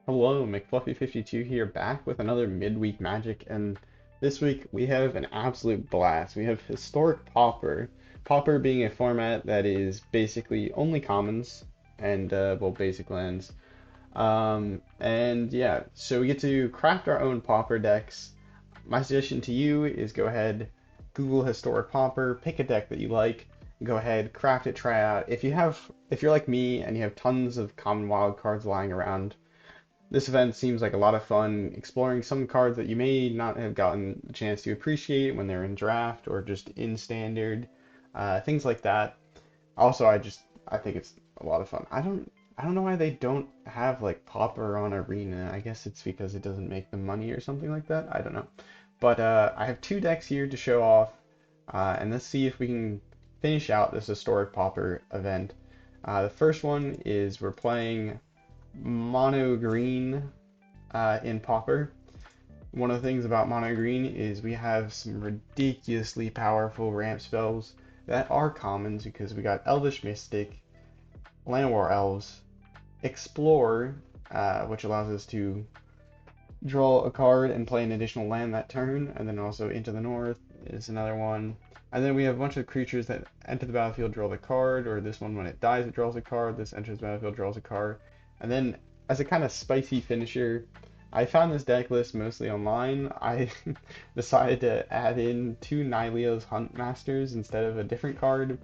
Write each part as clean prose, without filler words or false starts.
Hello, McFluffy52 here, back with another Midweek Magic, and this week we have an absolute blast. We have Historic Pauper. Pauper being a format that is basically only commons and, well, basic lands. And yeah, so we get to craft our own Pauper decks. My suggestion to you is go ahead, Google Historic Pauper, pick a deck that you like, go ahead, craft it, try it out. If you're like me and you have tons of common wild cards lying around, this event seems like a lot of fun exploring some cards that you may not have gotten a chance to appreciate when they're in draft or just in standard, things like that. Also, I think it's a lot of fun. I don't know why they don't have like Pauper on Arena. I guess it's because it doesn't make them money or something like that. I don't know. But I have two decks here to show off, and let's see if we can finish out this Historic Pauper event. The first one is we're playing mono green in Pauper. One of the things about mono green is we have some ridiculously powerful ramp spells that are commons because we got Elvish Mystic, Land War Elves, Explore, which allows us to draw a card and play an additional land that turn, and then also Into the North is another one. And then we have a bunch of creatures that enter the battlefield, draw the card, or this one when it dies it draws a card, this enters the battlefield, draws a card. And then as a kind of spicy finisher, I found this deck list mostly online. I decided to add in two Nylio's Huntmasters instead of a different card.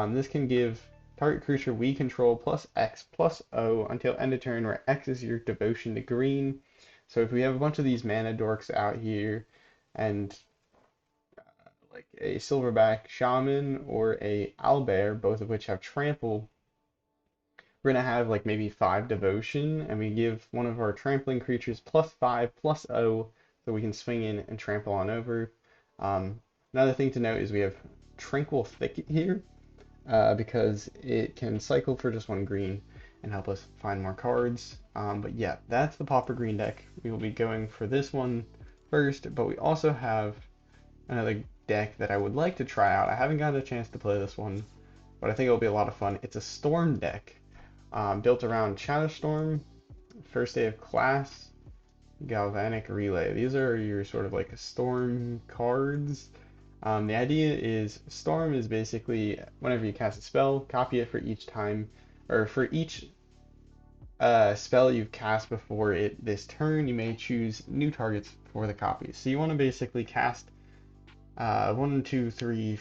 This can give target creature we control plus X plus O until end of turn, where X is your devotion to green. So if we have a bunch of these mana dorks out here and like a silverback shaman or a owlbear, both of which have trample, we're gonna have like maybe 5 devotion, and we give one of our trampling creatures plus 5 plus O, so we can swing in and trample on over. Another thing to note is we have Tranquil Thicket here, because it can cycle for just 1 green and help us find more cards. But yeah, that's the Pauper Green deck. We will be going for this one first, but we also have another deck that I would like to try out. I haven't gotten a chance to play this one, but I think it'll be a lot of fun. It's a Storm deck, built around Shadowstorm, First Day of Class, Galvanic Relay. These are your sort of like Storm cards. The idea is Storm is basically whenever you cast a spell, copy it for each time, or for each spell you've cast before it this turn, you may choose new targets for the copies. So you want to basically cast 1, 2, 3,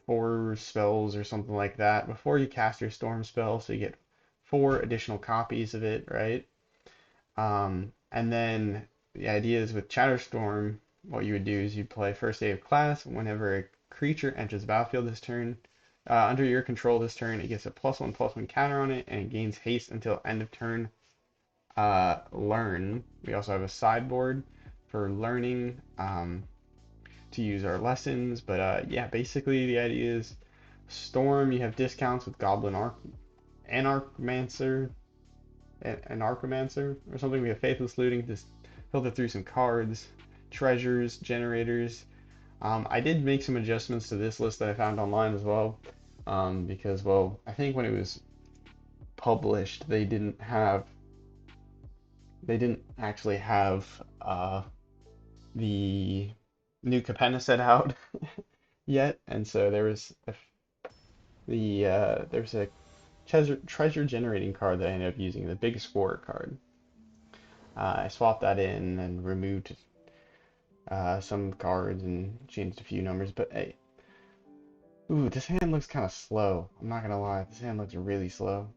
4 spells or something like that before you cast your Storm spell, so you get 4 additional copies of it, right? And then the idea is with Chatterstorm, what you would do is you'd play First Day of Class. Whenever a creature enters the battlefield this turn, under your control this turn, it gets a +1/+1 counter on it, and it gains haste until end of turn. Learn. We also have a sideboard for learning, to use our lessons. But yeah, basically the idea is Storm, you have discounts with Goblin Anarchmancer, or something. We have Faithless Looting, just filter through some cards, treasures, generators. I did make some adjustments to this list that I found online as well, because, well, I think when it was published, they didn't actually have the new Capenna set out yet, and so there was a treasure generating card that I ended up using, the Big Scorer card. I swapped that in and removed some cards and changed a few numbers, but hey, ooh, this hand looks kind of slow. I'm not gonna lie, this hand looks really slow.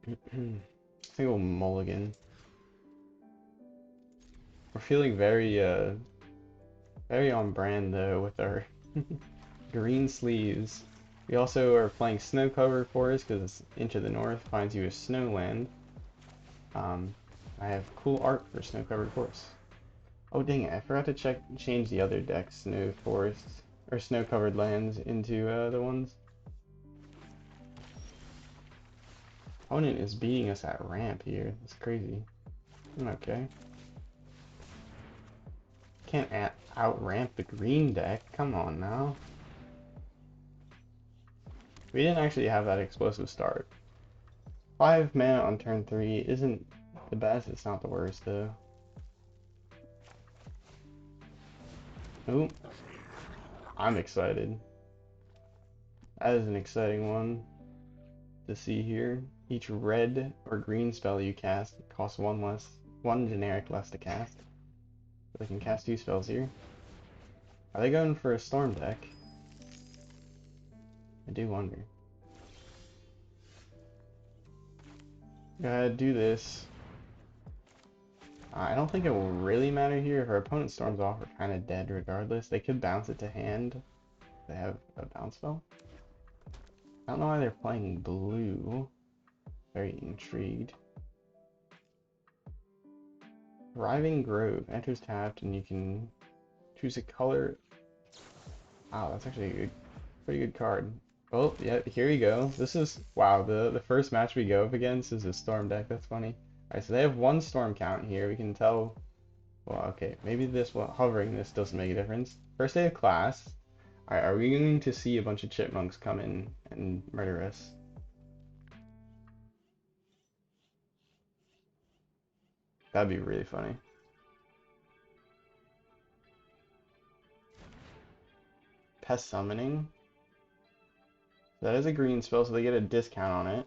I think we'll mulligan. We're feeling very on brand though with our green sleeves. We also are playing Snow Cover Forest because Into the North finds you a snowland. Um, I have cool art for Snow Covered Forest. Oh dang it, I forgot to change the other deck, Snow Forests, or Snow Covered Lands, into the ones. Opponent is beating us at ramp here. That's crazy. Okay. Can't out ramp the green deck. Come on now. We didn't actually have that explosive start. 5 mana on turn 3 isn't the best, it's not the worst though. Ooh, I'm excited. That is an exciting one to see here. Each red or green spell you cast costs one generic less to cast. So they can cast 2 spells here. Are they going for a storm deck? I do wonder. Go ahead, do this. I don't think it will really matter here. If our opponent storms off, we're kind of dead regardless. They could bounce it to hand. They have a bounce spell. I don't know why they're playing blue. Very intrigued. Thriving Grove enters tapped, and you can choose a color. Wow, that's actually a pretty good card. Oh, yeah, here you go. This is, wow, the first match we go up against is a storm deck. That's funny. Alright, so they have 1 storm count here. We can tell, well, okay, maybe this one, hovering this doesn't make a difference. First day of class. Alright, are we going to see a bunch of chipmunks come in and murder us? That'd be really funny. Pest Summoning. That is a green spell, so they get a discount on it.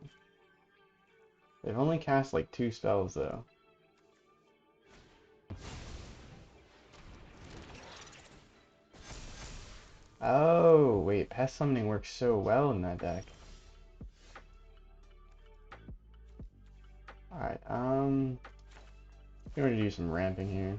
They've only cast like 2 spells though. Oh, wait, Pest Summoning works so well in that deck. Alright, I'm going to do some ramping here.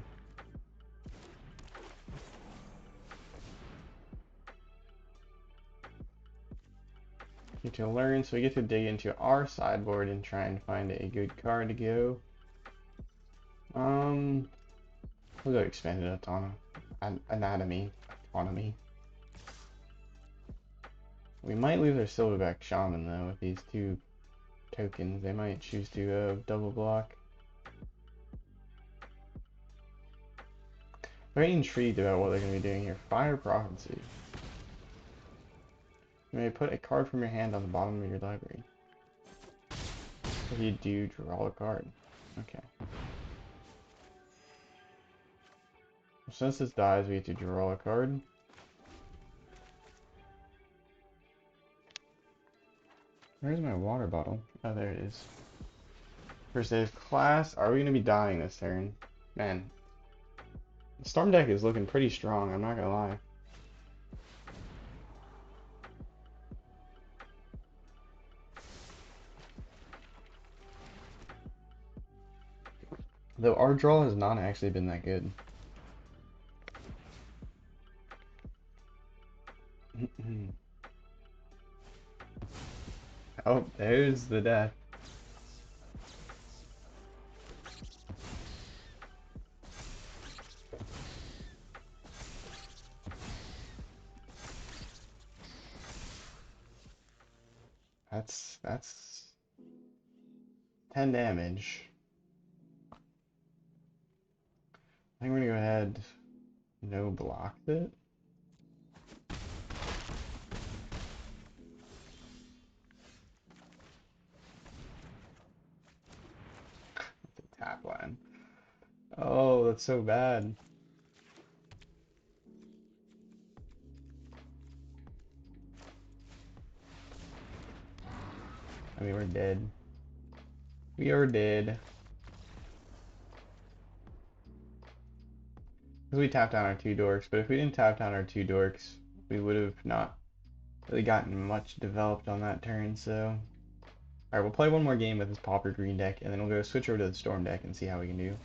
Get to learn, so we get to dig into our sideboard and try and find a good card to go. We'll go Expanded Anatomy. Autonomy. We might lose our Silverback Shaman though with these 2 tokens. They might choose to double block. Very intrigued about what they're going to be doing here. Fire Prophecy. You may put a card from your hand on the bottom of your library. If you do, draw a card. Okay. Since this dies, we have to draw a card. Where's my water bottle? Oh, there it is. First day of class. Are we going to be dying this turn? Man. The Storm deck is looking pretty strong, I'm not going to lie. Though our draw has not actually been that good. Oh, there's the death. That's 10 damage. I think we're gonna go ahead, no block it. That's a tap line. Oh, that's so bad. I mean, we're dead. We are dead. Because we tapped down our 2 dorks, but if we didn't tap down our 2 dorks, we would have not really gotten much developed on that turn, so. Alright, we'll play one more game with this Pauper green deck, and then we'll go switch over to the Storm deck and see how we can do.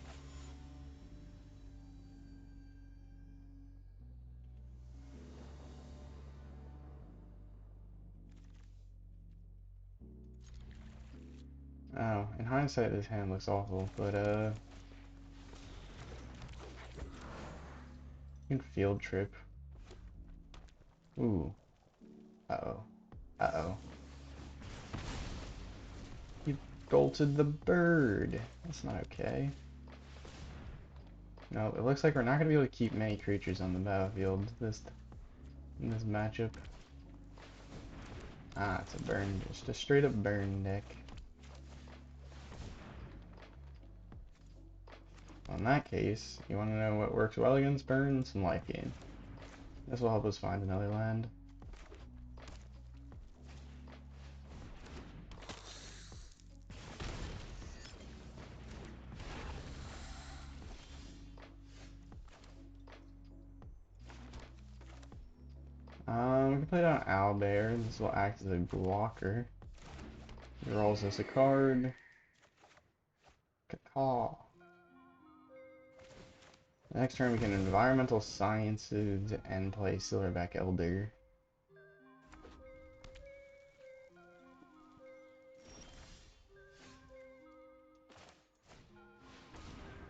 Oh, in hindsight, this hand looks awful, but, you can field trip. Ooh. Uh-oh. Uh-oh. You bolted the bird. That's not okay. No, it looks like we're not going to be able to keep many creatures on the battlefield in this matchup. Ah, it's a burn, just a straight up burn deck. in that case, you want to know what works well against burn? Some life gain. This will help us find another land. We can play down Owlbear. This will act as a blocker. He rolls us a card. Caw. Next turn we can Environmental Sciences and play Silverback Elder.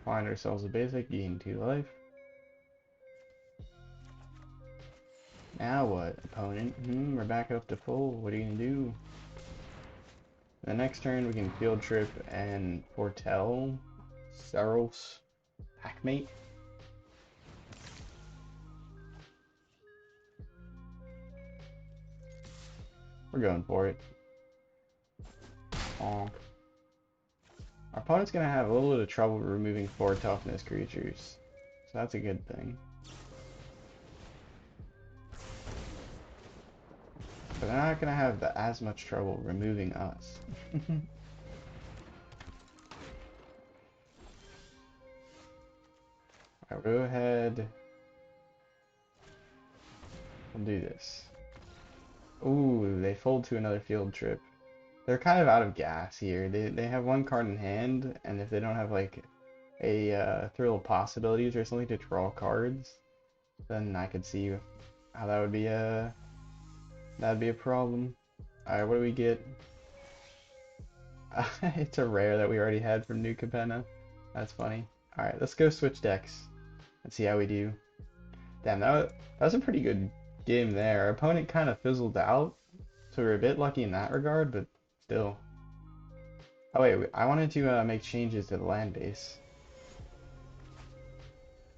Find ourselves a basic, gain 2 life. Now what, opponent? We're back up to full. What are you gonna do? The next turn we can Field Trip and Foretell. Saros. Packmate. We're going for it. Honk. Our opponent's gonna have a little bit of trouble removing 4 toughness creatures. So that's a good thing. But they're not gonna have as much trouble removing us. Alright, go ahead. We'll do this. Ooh, they fold to another Field Trip. They're kind of out of gas here. They have 1 card in hand, and if they don't have like a Thrill of Possibilities or something to draw cards, then I could see how that would be a problem. Alright, what do we get? It's a rare that we already had from New Capenna. That's funny. Alright, let's go switch decks and see how we do. Damn, that was a pretty good game there. Our opponent kind of fizzled out, so we were a bit lucky in that regard, but still. Oh wait, I wanted to make changes to the land base.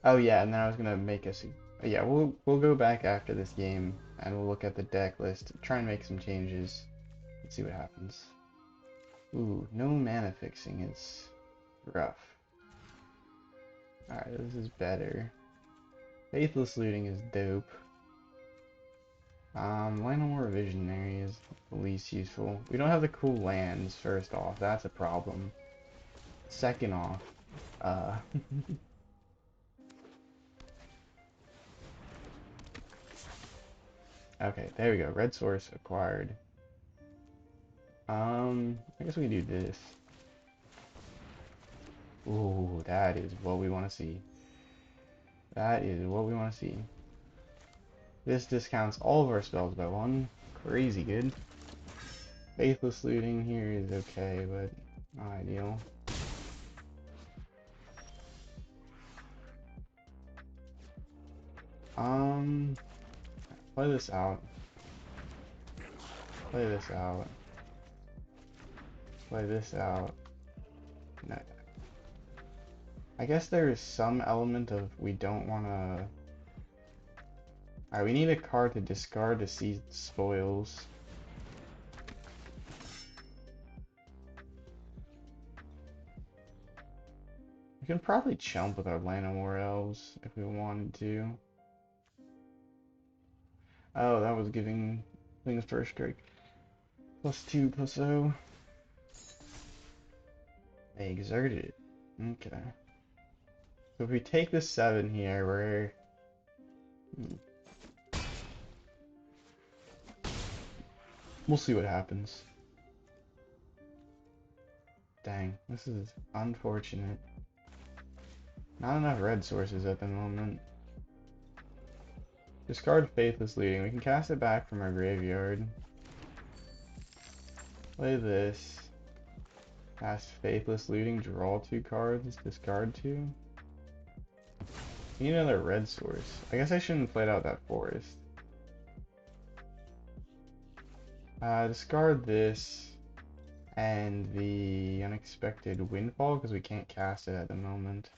Oh yeah, and then I was gonna make us. Yeah, we'll go back after this game and we'll look at the deck list, try and make some changes, and see what happens. Ooh, no mana fixing is rough. Alright, this is better. Faithless Looting is dope. Llanowar Visionary is the least useful. We don't have the cool lands, first off. That's a problem. Second off, okay, there we go. Red source acquired. I guess we can do this. Ooh, that is what we want to see. That is what we want to see. This discounts all of our spells by 1. Crazy good. Faithless Looting here is okay, but not ideal. Play this out. Play this out. Play this out. No. I guess there is some element of we don't want to. Alright, we need a card to discard to see spoils. We can probably chump with our Llanowar Elves if we wanted to. Oh, that was giving things first strike. +2/+0. They exerted it. Okay. So if we take the 7 here, we're... We'll see what happens. Dang, this is unfortunate. Not enough red sources at the moment. Discard Faithless Leading. We can cast it back from our graveyard. Play this. Cast Faithless Looting, draw 2 cards, discard 2. Need another red source. I guess I shouldn't have played out that forest. Discard this and the Unexpected Windfall because we can't cast it at the moment.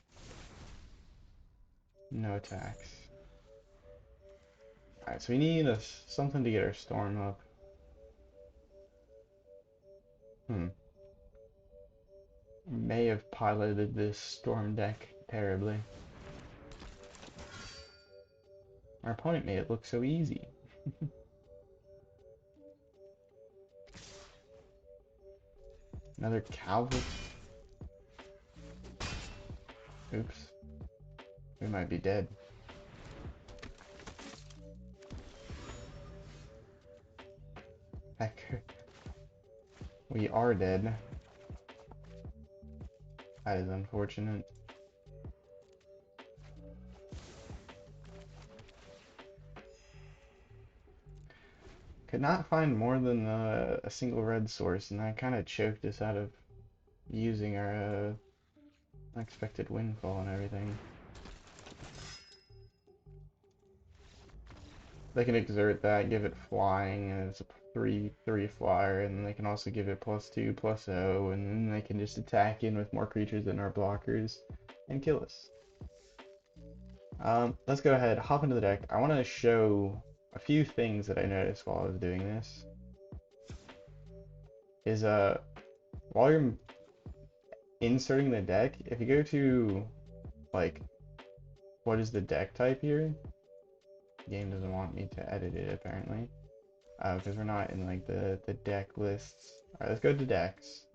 No attacks. Alright, so we need something to get our storm up. May have piloted this storm deck terribly. Our opponent made it look so easy. Another Calvert. Oops. We might be dead. Heck. We are dead. That is unfortunate. Could not find more than a single red source, and that kind of choked us out of using our unexpected windfall and everything. They can exert that, give it flying, and it's a 3/3 flyer, and then they can also give it +2/+0, and then they can just attack in with more creatures than our blockers and kill us. Let's go ahead, hop into the deck. I want to show a few things that I noticed while I was doing this. Is while you're inserting the deck, if you go to like what is the deck type here? The game doesn't want me to edit it apparently. Because we're not in like the deck lists. Alright, let's go to decks.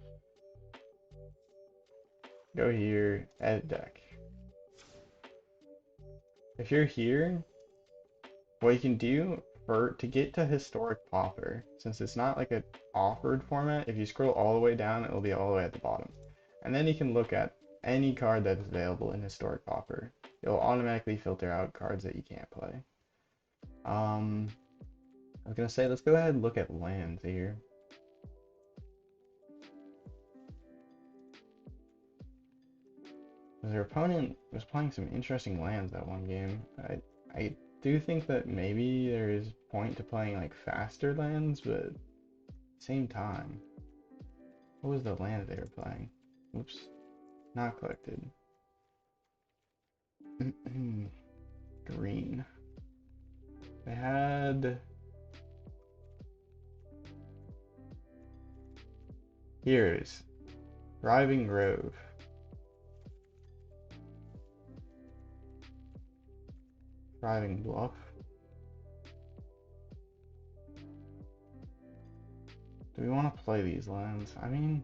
Go here, edit deck. If you're here, what you can do to get to Historic Pauper, since it's not like an offered format, if you scroll all the way down, it'll be all the way at the bottom. And then you can look at any card that's available in Historic Pauper. It'll automatically filter out cards that you can't play. I was gonna say, let's go ahead and look at lands here. Their opponent was playing some interesting lands that one game. I do think that maybe there is point to playing like faster lands, but at the same time, what was the land they were playing? Oops, not collected. Green. They had... Here's Thriving Grove. Thriving Bluff. Do we want to play these lands? I mean,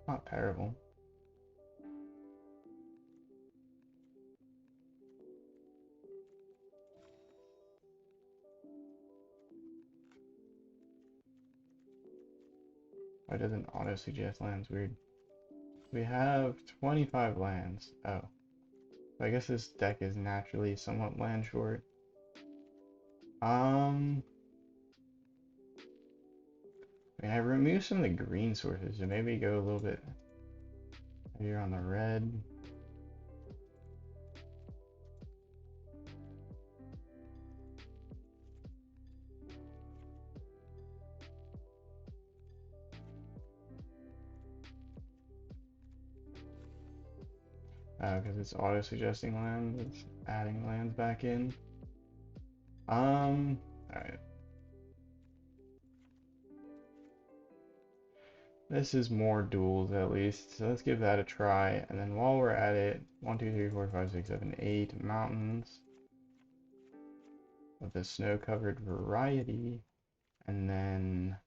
not terrible. Why doesn't auto suggest lands? Weird. We have 25 lands. Oh. I guess this deck is naturally somewhat land short. I mean, I removed some of the green sources, so maybe go a little bit heavier on the red. Because it's auto-suggesting lands, it's adding lands back in. Alright. This is more duels at least, so let's give that a try. And then while we're at it, 1, 2, 3, 4, 5, 6, 7, 8 mountains of the snow-covered variety. And then,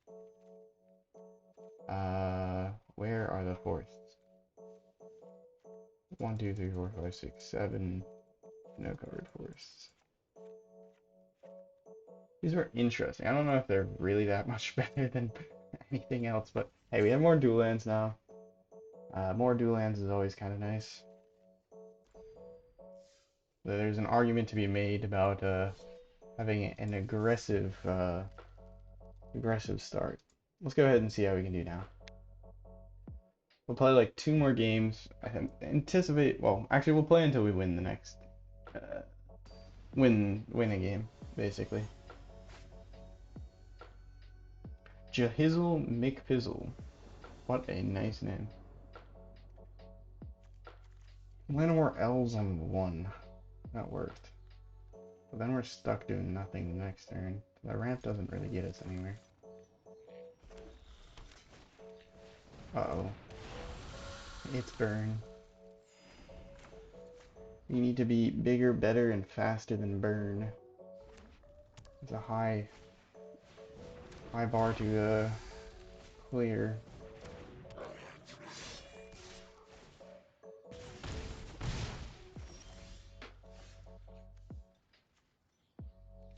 where are the forests? 1, 2, 3, 4, 5, 6, 7 snow-covered forests. These were interesting. I don't know if they're really that much better than anything else, but hey, we have more dual lands now. More dual lands is always kind of nice. There's an argument to be made about having an aggressive start. Let's go ahead and see how we can do now. We'll play like 2 more games. I anticipate. Well, actually, we'll play until we win the next. Win a game, basically. Jahizzle McPizzle. What a nice name. When more L's on 1. That worked. But then we're stuck doing nothing the next turn. The ramp doesn't really get us anywhere. Uh-oh. It's burn. You need to be bigger, better, and faster than burn. It's a high bar to clear.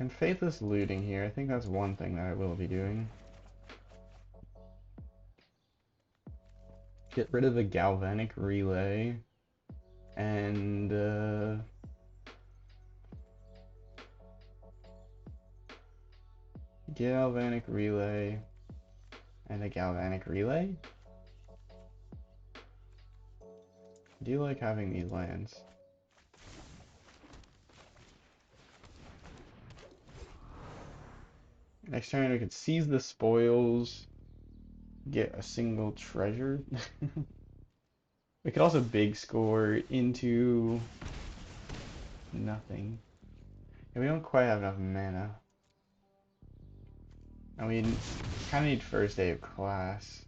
And faithless looting here, I think that's one thing that I will be doing. Get rid of the galvanic relay and galvanic relay and a galvanic relay. I do like having these lands. Next turn we could seize the spoils, get a single treasure. We could also big score into nothing. And we don't quite have enough mana. And we kind of need first day of class.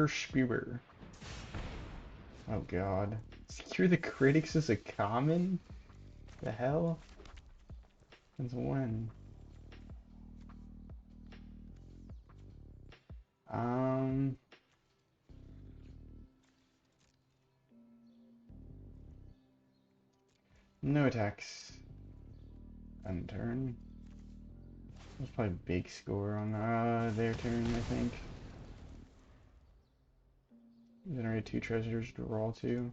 Spewer. Oh god. Secure the critics is a common? The hell? Since when? No attacks. End turn. Let's play big score on their turn, I think. Generate 2 treasures, draw 2.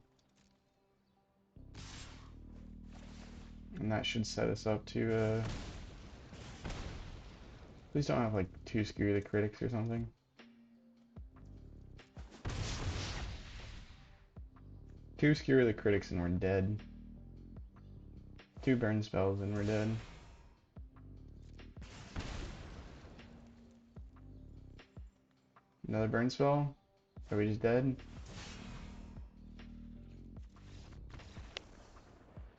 And that should set us up to please don't have like 2 Skewer the Critics or something. Two Skewer the Critics and we're dead. 2 burn spells and we're dead. Another burn spell? Are we just dead?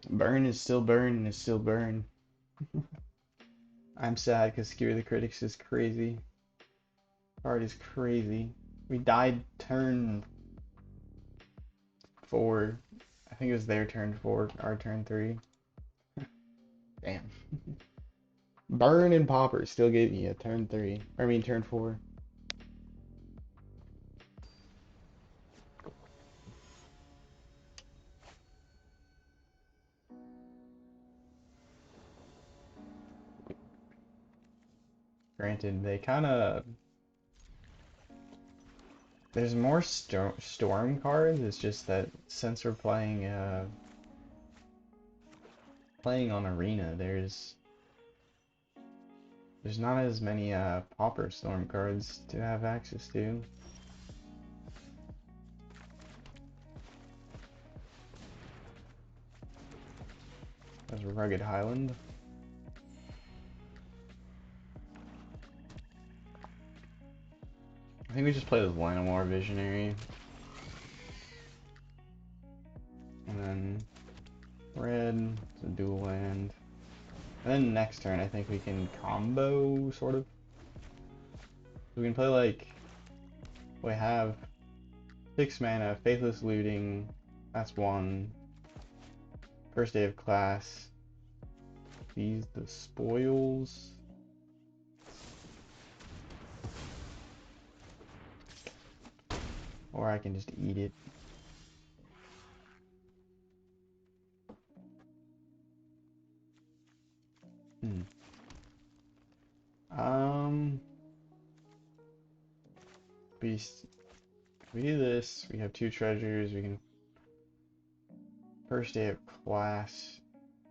Burn is still burn and is still burn. I'm sad because Skewer the Critics is crazy. Card is crazy. We died turn 4. I think it was their turn 4, our turn 3. Damn. Burn and Pauper still gave me a turn 3. I mean turn 4. Granted, they kind of... There's more storm cards, it's just that since we're playing on Arena, there's not as many Pauper storm cards to have access to. There's Rugged Highland. I think we just play this Llanowar Visionary. And then red, it's a dual land. And then next turn I think we can combo, sort of. We can play like, we have 6 mana, Faithless Looting, that's 1. First day of class. These the spoils. Or I can just eat it. We do this, we have 2 treasures, we can first day of class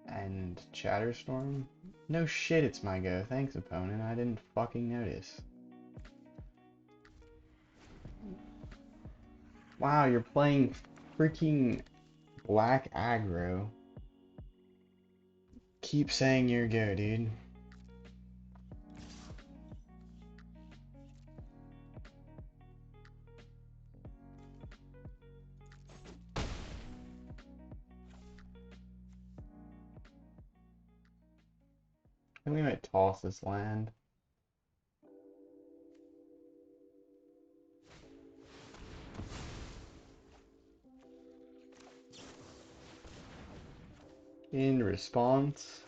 and Chatterstorm. No shit, it's my go. Thanks, opponent. I didn't fucking notice. Wow, you're playing freaking black aggro. Keep saying your go, dude. think we might toss this land. In response,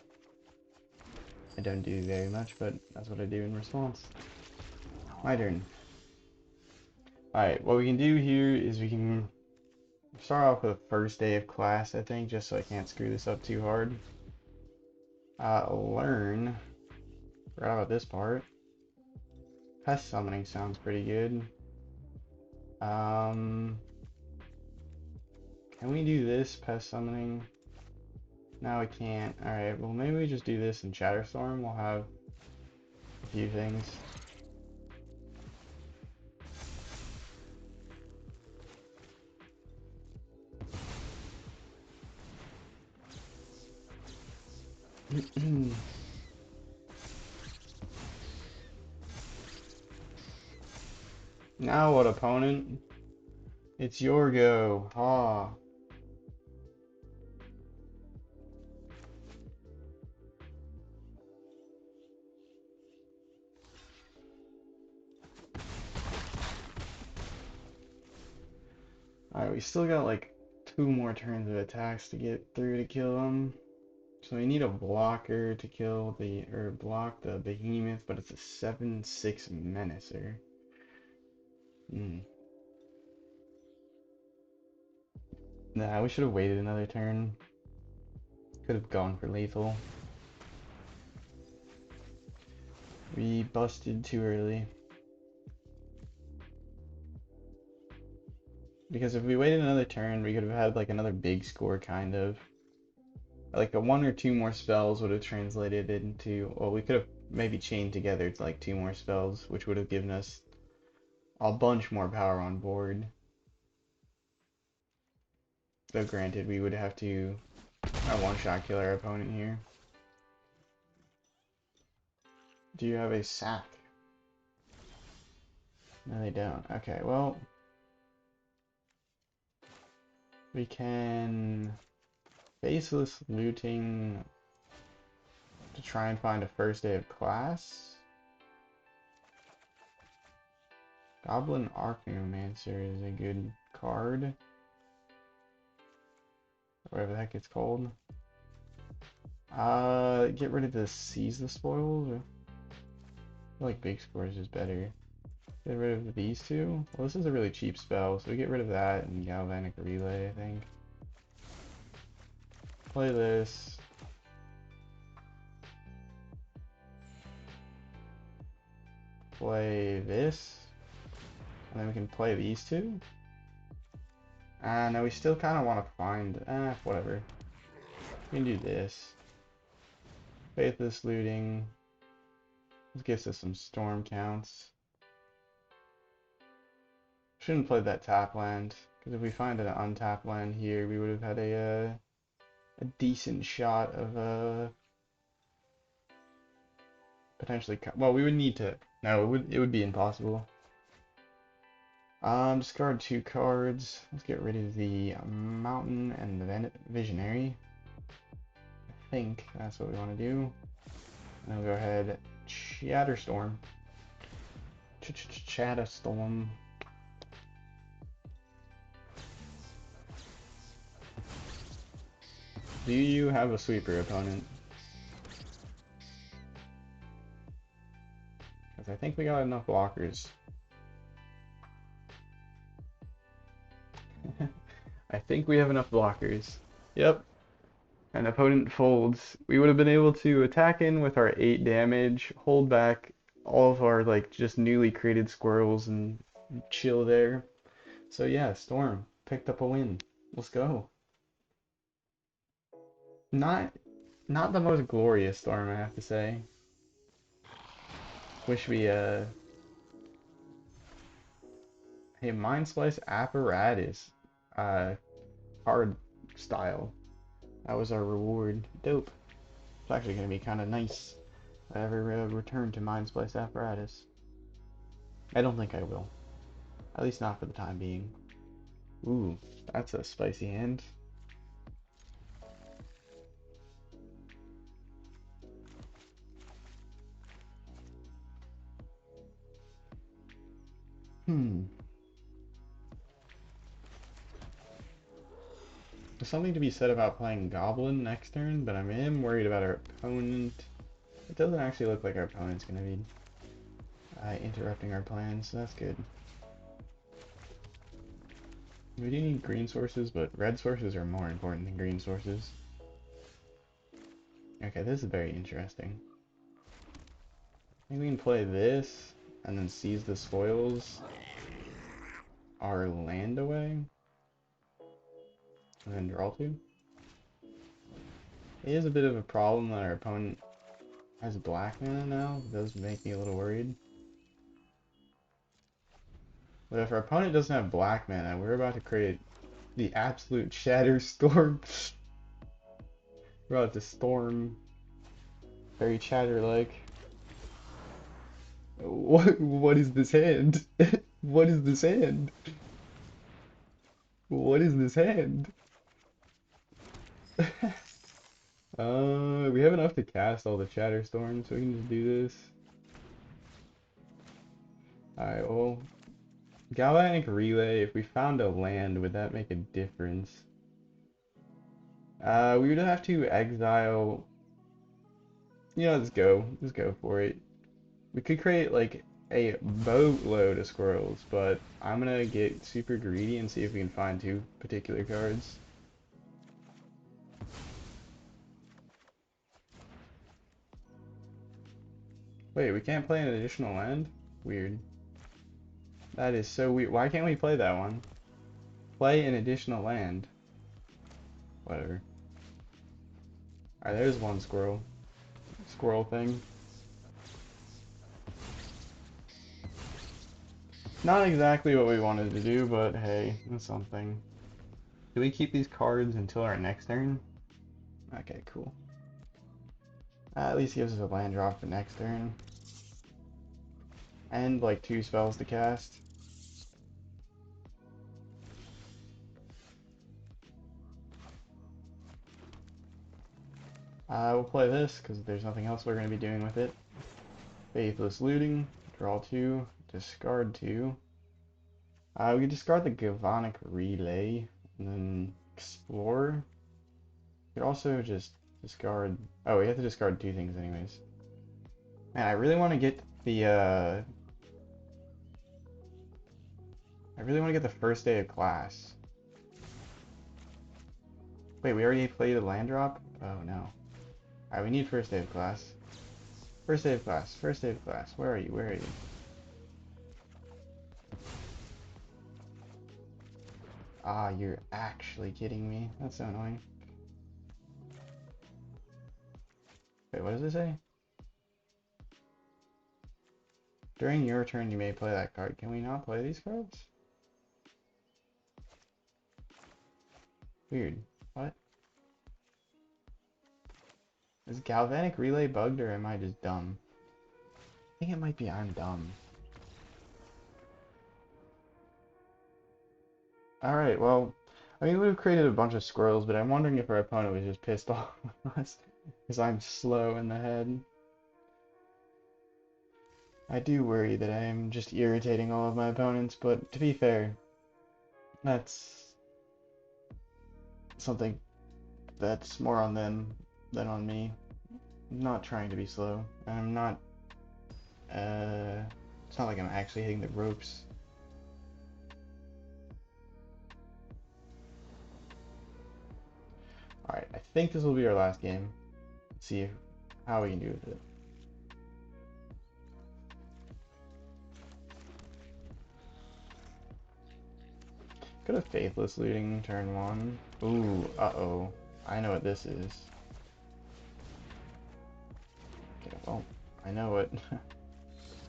I don't do very much, but that's what I do in response. My turn. Alright, what we can do here is we can start off with the first day of class, I think, just so I can't screw this up too hard. Learn. Forgot about this part. Pest summoning sounds pretty good. Can we do this, pest summoning? No, we can't. Alright, well maybe we just do this in Chatterstorm. We'll have a few things. Now what, opponent? It's your go. Ah. Alright, we still got like 2 more turns of attacks to get through to kill them. So we need a blocker to kill the, or block the behemoth, but it's a 7/6 menacer. Nah, we should have waited another turn. Could have gone for lethal. We busted too early. Because if we waited another turn, we could have had like another big score, kind of. Like a 1 or 2 more spells would have translated into, well, we could have maybe chained together to like 2 more spells, which would have given us a bunch more power on board. Though granted, we would have to one-shot kill our opponent here. Do you have a sack? No, they don't. Okay, well, we can faceless looting to try and find a first day of class. Goblin Archneomancer is a good card. Whatever the heck it's called. Get rid of the Seize the Spoils. Or... I feel like Big Scores is better. Get rid of these two. Well, this is a really cheap spell, so we get rid of that and Galvanic Relay, I think. Play this. Play this. And then we can play these two. No, we still kind of want to find... whatever. We can do this. Faithless Looting. This gives us some storm counts. Shouldn't play that tap land, because if we find an untapped land here, we would have had a decent shot of potentially. Well, we would need to. No, it would be impossible. Discard 2 cards. Let's get rid of the Mountain and the Visionary. I think that's what we want to do. And then we'll go ahead, Chatterstorm. Chatterstorm. Do you have a sweeper, opponent? Because I think we got enough blockers. I think we have enough blockers. Yep. An opponent folds. We would have been able to attack in with our 8 damage, hold back all of our like just newly created squirrels and chill there. So yeah, Storm picked up a win. Let's go. Not the most glorious Storm, I have to say. Wish we hey, Mind Slice Apparatus card style. That was our reward. Dope. It's actually gonna be kind of nice if I ever return to Mind Splice Apparatus. I don't think I will. At least not for the time being. Ooh, that's a spicy hand. Hmm. There's something to be said about playing Goblin next turn, but I am worried about our opponent. It doesn't actually look like our opponent's going to be interrupting our plans, so that's good. We do need green sources, but red sources are more important than green sources. Okay, this is very interesting. I think we can play this, and then seize the spoils our land away, and then draw two. It is a bit of a problem that our opponent has black mana now. It does make me a little worried. But if our opponent doesn't have black mana, we're about to create the absolute shatter storm. We're about to storm. Very chatter-like. What is this hand? What is this hand? What is this hand? We have enough to cast all the chatter storms, so we can just do this. Alright, well, Galvanic Relay, if we found a land, would that make a difference? We would have to exile. You know, let's go. Let's go for it. We could create like a boatload of squirrels, but I'm gonna get super greedy and see if we can find two particular cards. Wait, we can't play an additional land? Weird. That is so weird. Why can't we play that one? Play an additional land. Whatever. Alright, there's one squirrel. Squirrel thing. Not exactly what we wanted to do, but hey, that's something. Do we keep these cards until our next turn? Okay, cool. At least gives us a land drop for next turn. And like 2 spells to cast. We'll play this because there's nothing else we're going to be doing with it. Faithless Looting, draw 2, discard 2. We can discard the Galvanic Relay and then explore. We could also just discard. Oh, we have to discard 2 things anyways. Man, I really want to get the I really want to get the first day of class. Wait, we already played a land drop? Oh no. Alright, we need first day of class. First day of class, first day of class. Where are you? Where are you? Ah, you're actually kidding me. That's so annoying. Wait, what does it say? During your turn, you may play that card. Can we not play these cards? Weird. What? Is Galvanic Relay bugged or am I just dumb? I think it might be I'm dumb. Alright, well, I mean, we've created a bunch of squirrels, but I'm wondering if our opponent was just pissed off with us because I'm slow in the head. I do worry that I'm just irritating all of my opponents, but to be fair, that's something that's more on them than on me. I'm not trying to be slow, and I'm not, it's not like I'm actually hitting the ropes. Alright, I think this will be our last game. Let's see how we can do with it. Go to Faithless Looting, turn 1. Ooh, uh-oh. I know what this is. Okay, well, I know what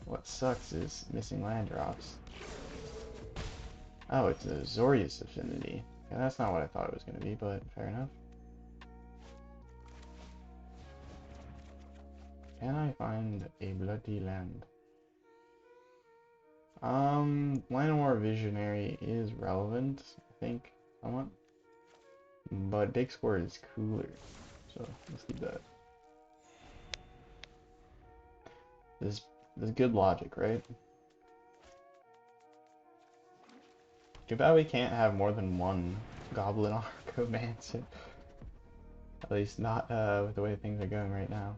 what sucks is missing land drops. Oh, it's a Azorious Affinity. Okay, that's not what I thought it was going to be, but fair enough. Can I find a bloody land? Llanowar Visionary is relevant, I think, somewhat. But Big Square is cooler, so let's keep that. This is good logic, right? Too bad we can't have more than one Goblin Archomancer. At least not with the way things are going right now.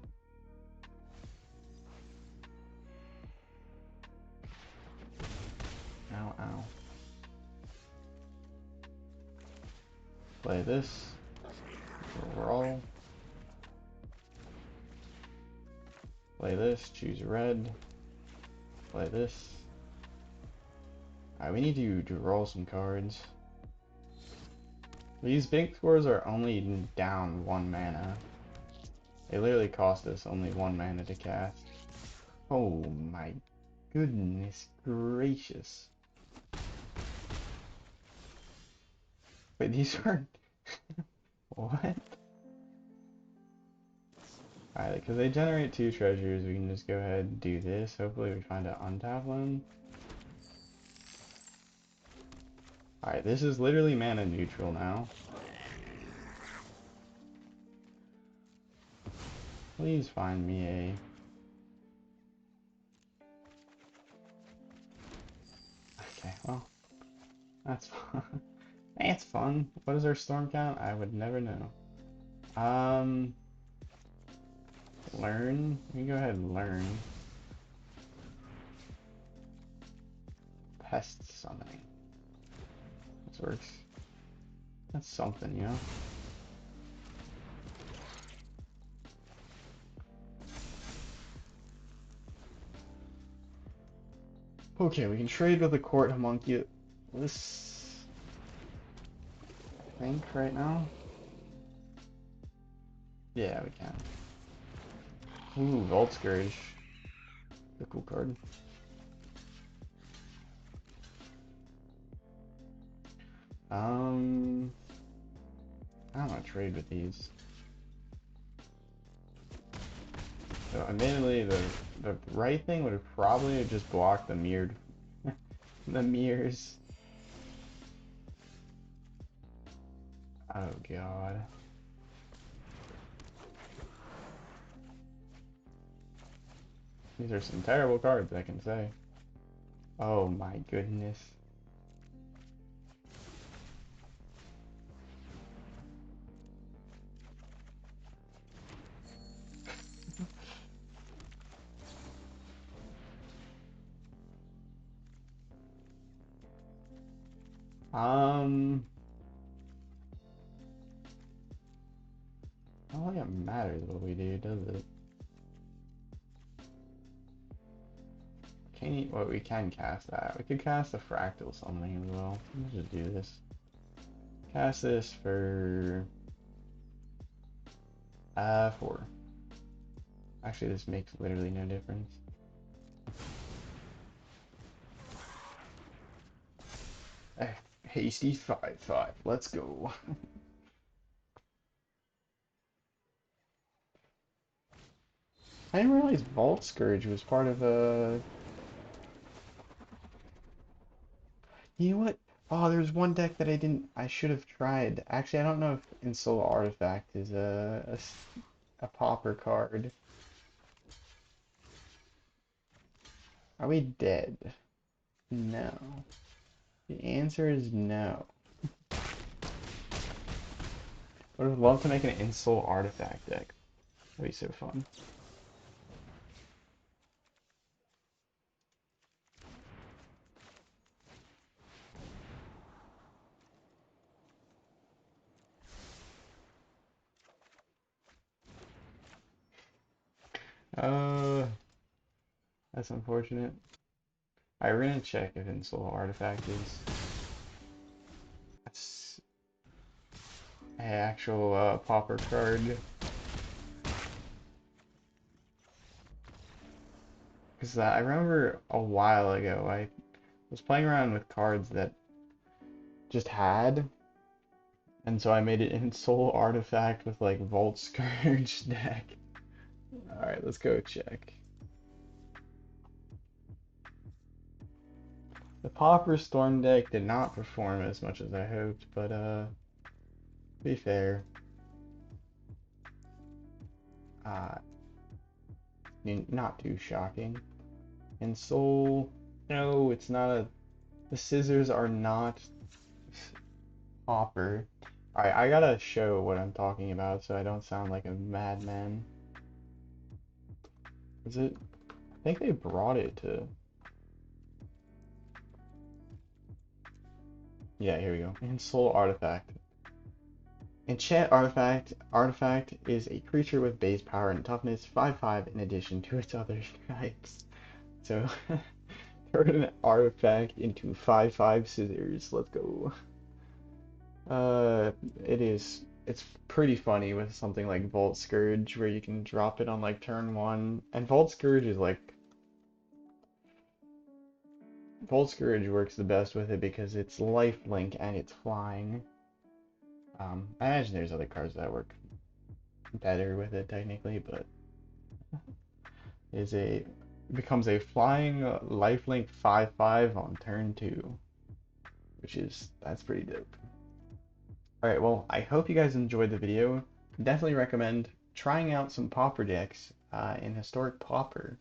Ow, ow. Play this. Roll. Play this. Choose red. Play this. Alright, we need to roll some cards. These big scores are only down 1 mana. They literally cost us only 1 mana to cast. Oh my goodness gracious. Wait, these are... What? Alright, because they generate 2 treasures, we can just go ahead and do this. Hopefully we find an untap one. Alright, this is literally mana neutral now. Please find me a... Okay, well, that's fun. That's fun. What is our storm count? I would never know. Learn? We can go ahead and learn. Pest summoning. This works. That's something, you know? Okay, we can trade with the court homunculus. I think right now. Yeah, we can. Ooh, Vault Scourge. The cool card. I don't want to trade with these. So admittedly, the right thing would have probably just blocked the mirrored, the mirrors. Oh god. These are some terrible cards, I can say. Oh my goodness. I don't think it matters what we do, does it? Well, we can cast that. We could cast a fractal something as well. Let's just do this. Cast this for 4. Actually, this makes literally no difference. Hasty 5/5. Let's go. I didn't realize Vault Scourge was part of a... You know what? Oh, there's one deck that I should have tried. Actually, I don't know if Insula Artifact is a pauper card. Are we dead? No. The answer is no. Would have loved to make an Insula Artifact deck. That'd be so fun. That's unfortunate. Alright, we're gonna check if Insula Artifact is... That's an actual pauper card. Because I remember a while ago, I was playing around with cards that just had, and so I made it in Soul Artifact with like Vault Scourge deck. Alright, let's go check. The Pauper Storm deck did not perform as much as I hoped, but to be fair, not too shocking. And Soul, no, it's not a... The scissors are not Pauper. Alright, I gotta show what I'm talking about so I don't sound like a madman. Is it? I think they brought it to... Yeah, here we go. Insole Artifact. Enchant Artifact. Artifact is a creature with base power and toughness 5/5 in addition to its other types. So, turn an artifact into 5/5 scissors. Let's go. Uh, it's pretty funny with something like Volt Scourge where you can drop it on like turn 1. And Volt Scourge is like Volt Scourge works the best with it because it's lifelink and it's flying. I imagine there's other cards that work better with it technically, but is a becomes a flying lifelink 5/5 on turn 2, which is that's pretty dope. Alright, well, I hope you guys enjoyed the video. Definitely recommend trying out some Pauper decks in Historic Pauper.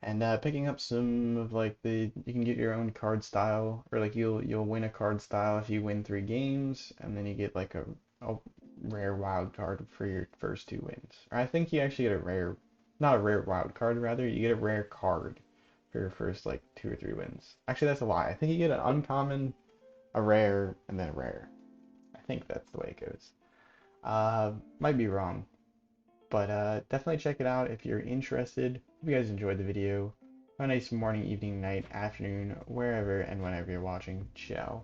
And picking up some of like you can get your own card style, or like you'll win a card style if you win 3 games, and then you get like a rare wild card for your first 2 wins. Or I think you actually get a rare, not a rare wild card, rather you get a rare card for your first like 2 or 3 wins. Actually, that's a lie. I think you get an uncommon, a rare, and then a rare. I think that's the way it goes. Might be wrong. But definitely check it out if you're interested. If you guys enjoyed the video, have a nice morning, evening, night, afternoon, wherever and whenever you're watching. Ciao.